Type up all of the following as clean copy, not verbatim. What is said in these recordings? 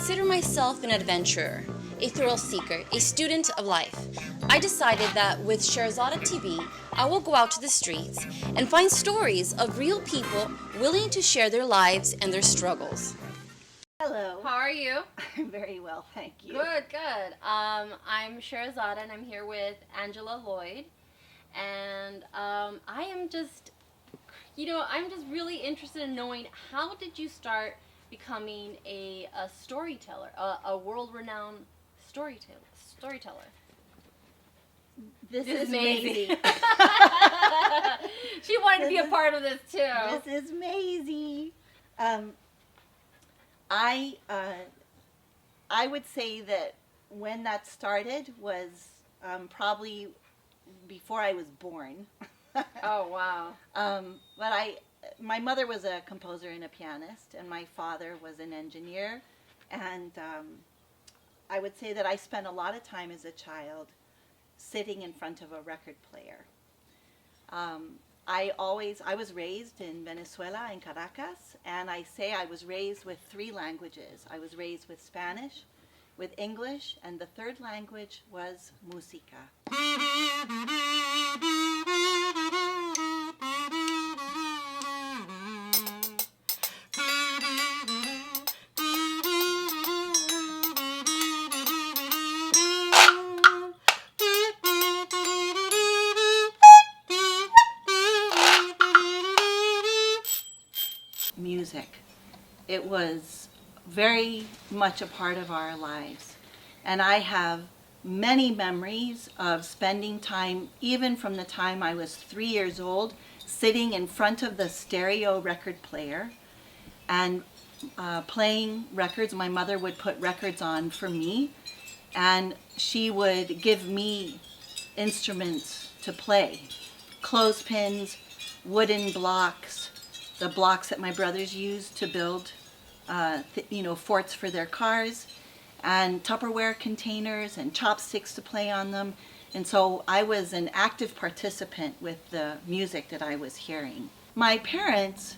consider myself an adventurer, a thrill seeker, a student of life. I decided that with Sherazada TV, I will go out to the streets and find stories of real people willing to share their lives and their struggles. Hello. How are you? I'm very well, thank you. Good, good. I'm Sherazada and I'm here with Angela Lloyd. And I am just, I'm just really interested in knowing, how did you start becoming a storyteller, a world-renowned storyteller? This is Maisie. She wanted to be a part of this too. This is Maisie. I would say that when that started was probably before I was born. Oh, wow. But my mother was a composer and a pianist, and my father was an engineer. And I would say that I spent a lot of time as a child sitting in front of a record player. I was raised in Venezuela, in Caracas, and I say I was raised with 3 languages. I was raised with Spanish, with English, and the third language was música. Music. It was very much a part of our lives. And I have many memories of spending time, even from the time I was 3 years old, sitting in front of the stereo record player and playing records. My mother would put records on for me, and she would give me instruments to play. Clothespins, wooden blocks, the blocks that my brothers used to build forts for their cars, and Tupperware containers and chopsticks to play on them. And so I was an active participant with the music that I was hearing. My parents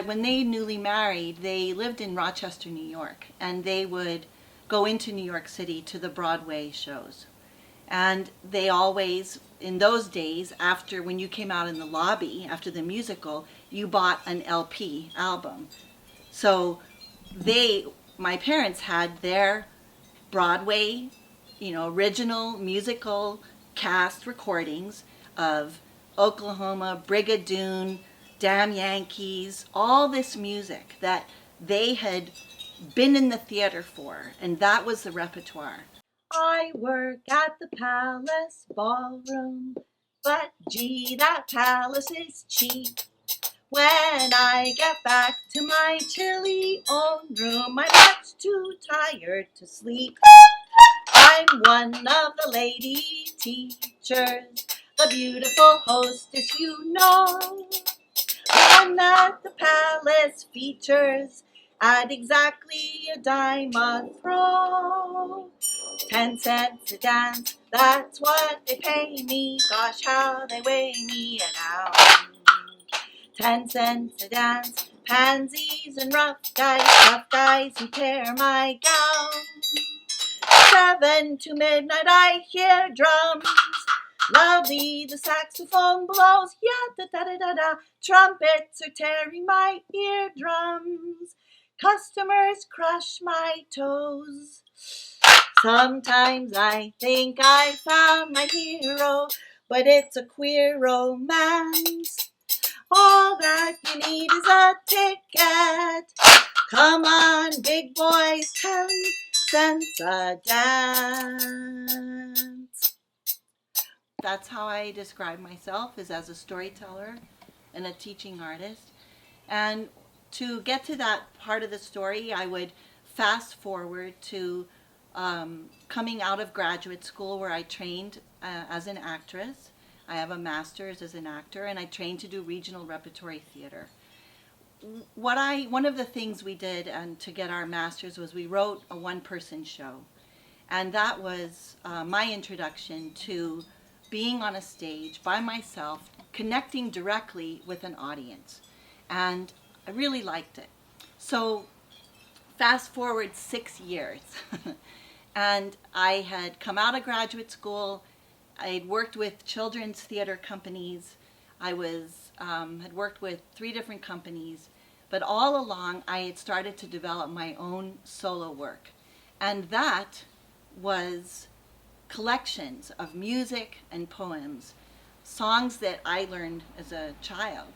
when they newly married, they lived in Rochester, New York, and they would go into New York City to the Broadway shows. And they always, in those days, when you came out in the lobby, after the musical, you bought an LP album. So my parents had their Broadway, original musical cast recordings of Oklahoma, Brigadoon, Damn Yankees, all this music that they had been in the theater for, and that was the repertoire. I work at the Palace Ballroom, but gee, that palace is cheap. When I get back to my chilly own room, I'm much too tired to sleep. I'm one of the lady teachers, the beautiful hostess, one that the palace features at exactly a dime a throw. 10 cents a dance, that's what they pay me. Gosh, how they weigh me down. 10 cents a dance, pansies and rough guys who tear my gown. 7 to midnight I hear drums, loudly the saxophone blows, ya-da-da-da-da-da. Trumpets are tearing my eardrums, customers crush my toes. Sometimes I think I found my hero, but it's a queer romance. All that you need is a ticket. Come on, big boys, 10 cents a dance. That's how I describe myself, is as a storyteller and a teaching artist. And to get to that part of the story, I would fast forward to coming out of graduate school, where I trained as an actress. I have a master's as an actor, and I trained to do regional repertory theater. One of the things we did to get our master's was we wrote a one-person show. And that was my introduction to being on a stage by myself, connecting directly with an audience. And I really liked it. So fast forward 6 years. And I had come out of graduate school. I had worked with children's theater companies. I had worked with 3 different companies. But all along, I had started to develop my own solo work. And that was collections of music and poems, songs that I learned as a child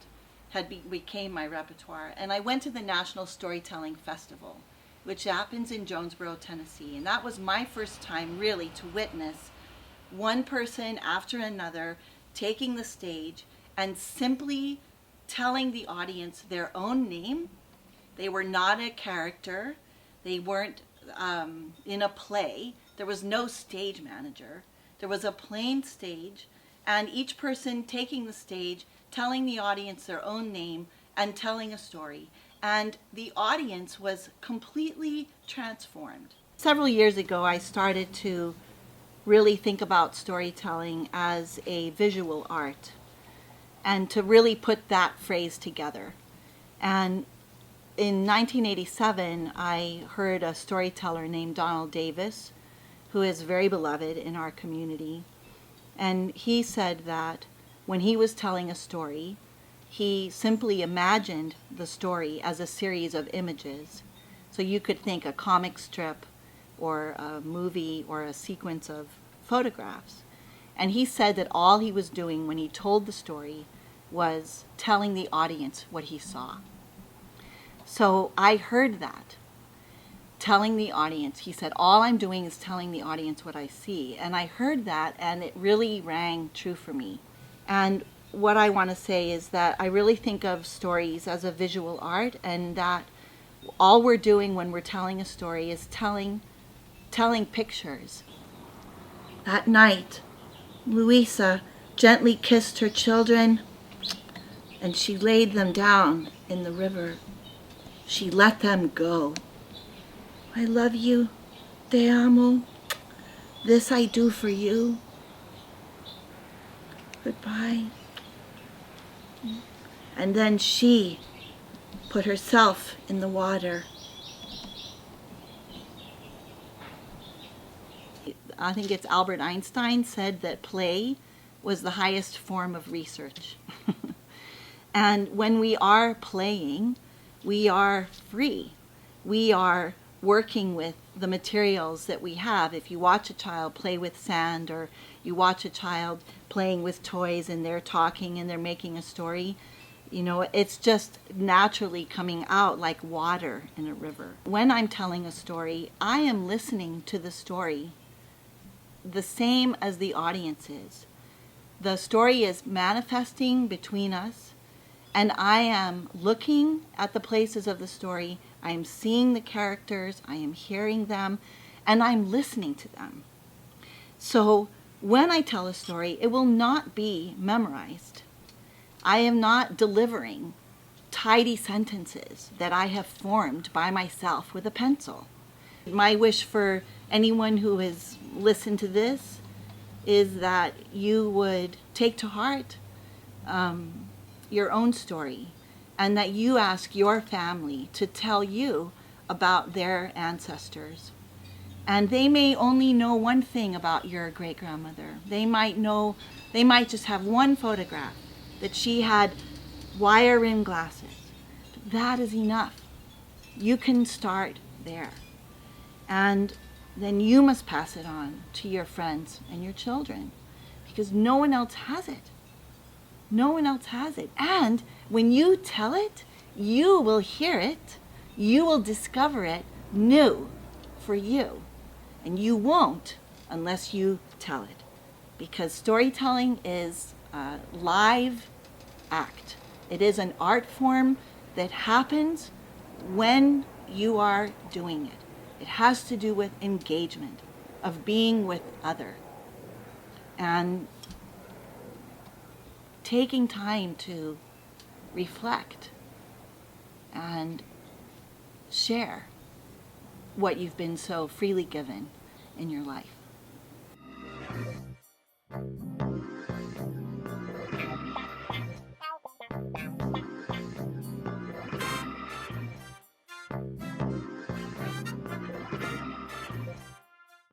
became my repertoire. And I went to the National Storytelling Festival, which happens in Jonesboro, Tennessee. And that was my first time really to witness one person after another taking the stage and simply telling the audience their own name. They were not a character. They weren't in a play. There was no stage manager. There was a plain stage, and each person taking the stage, telling the audience their own name and telling a story. And the audience was completely transformed. Several years ago, I started to really think about storytelling as a visual art and to really put that phrase together. And in 1987, I heard a storyteller named Donald Davis, who is very beloved in our community. And he said that when he was telling a story, he simply imagined the story as a series of images. So you could think a comic strip or a movie or a sequence of photographs. And he said that all he was doing when he told the story was telling the audience what he saw. So I heard that, telling the audience. He said, all I'm doing is telling the audience what I see. And I heard that, and it really rang true for me. And what I want to say is that I really think of stories as a visual art, and that all we're doing when we're telling a story is telling pictures. That night, Louisa gently kissed her children, and she laid them down in the river. She let them go. I love you, te amo. This I do for you. Goodbye. And then she put herself in the water. I think it's Albert Einstein said that play was the highest form of research. And when we are playing, we are free. We are working with the materials that we have. If you watch a child play with sand, or you watch a child playing with toys and they're talking and they're making a story, you know, it's just naturally coming out like water in a river. When I'm telling a story, I am listening to the story the same as the audience is. The story is manifesting between us, and I am looking at the places of the story. I am seeing the characters, I am hearing them, and I'm listening to them. So when I tell a story, it will not be memorized. I am not delivering tidy sentences that I have formed by myself with a pencil. My wish for anyone who has listened to this is that you would take to heart your own story, and that you ask your family to tell you about their ancestors. And they may only know one thing about your great-grandmother. They might just have one photograph that she had wire-rimmed glasses. That is enough. You can start there. And then you must pass it on to your friends and your children, because no one else has it. No one else has it. And when you tell it, you will hear it, you will discover it new for you. And you won't unless you tell it. Because storytelling is a live act. It is an art form that happens when you are doing it. It has to do with engagement, of being with other. And taking time to reflect and share what you've been so freely given in your life.